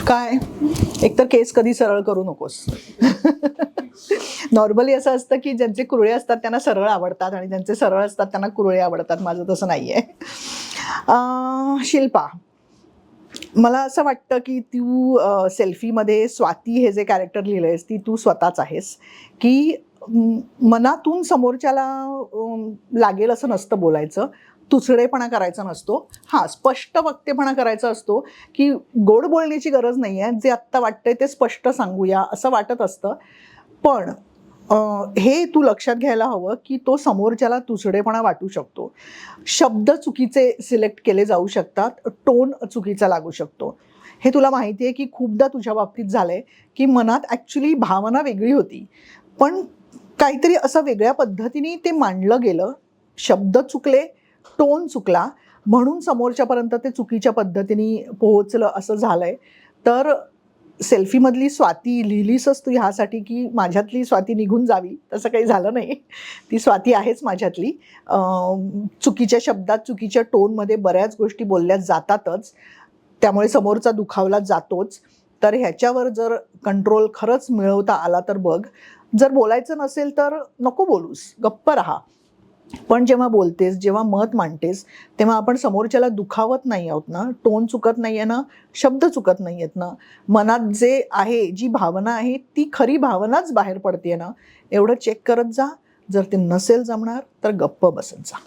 काय एकतर केस कधी सरळ करू नकोस. नॉर्मली असं असतं की ज्यांचे कुरळे असतात त्यांना सरळ आवडतात आणि ज्यांचे सरळ असतात त्यांना कुरळे आवडतात. माझं तसं नाही आहे. शिल्पा, मला असं वाटतं की तू सेल्फीमध्ये स्वाती हे जे कॅरेक्टर लिहिलं आहेस ती तू स्वतःच आहेस. की मनातून समोरच्याला लागेल असं नसतं बोलायचं, तुसडेपणा करायचा नसतो. हां, स्पष्ट वक्तेपणा करायचा असतो की गोड बोलण्याची गरज नाही आहे, जे आत्ता वाटतंय ते स्पष्ट सांगूया असं वाटत असतं. पण हे तू लक्षात घ्यायला हवं की तो समोरच्याला तुसडेपणा वाटू शकतो. शब्द चुकीचे सिलेक्ट केले जाऊ शकतात, टोन चुकीचा लागू शकतो. हे तुला माहिती आहे की खूपदा तुझ्या बाबतीत झालंय की मनात ॲक्च्युली भावना वेगळी होती, पण काहीतरी असं वेगळ्या पद्धतीने ते मांडलं गेलं, शब्द चुकले, टोन चुकला, म्हणून समोरच्यापर्यंत ते चुकीच्या पद्धतीने पोहोचलं असं झालंय. तर सेल्फीमधली स्वाती लिहिलीसच तू ह्यासाठी की माझ्यातली स्वाती निघून जावी, तसं काही झालं नाही. ती स्वाती आहेच माझ्यातली. चुकीच्या शब्दात, चुकीच्या टोनमध्ये बऱ्याच गोष्टी बोलल्या जातातच, त्यामुळे समोरचा दुखावला जातोच. तर ह्याच्यावर जर कंट्रोल खरंच मिळवता आला तर बघ. जर बोलायचं नसेल तर नको बोलूस, गप्प राहा. पण जेव्हा बोलतेस, जेव्हा मत मांडतेस, तेव्हा आपण समोरच्याला दुखावत नाही आहोत ना, टोन चुकत नाही आहे ना, शब्द चुकत नाही आहेत ना, मनात जे आहे, जी भावना आहे ती खरी भावनाच बाहेर पडते ना, एवढं चेक करत जा. जर ते नसेल जमणार तर गप्प बसत जा.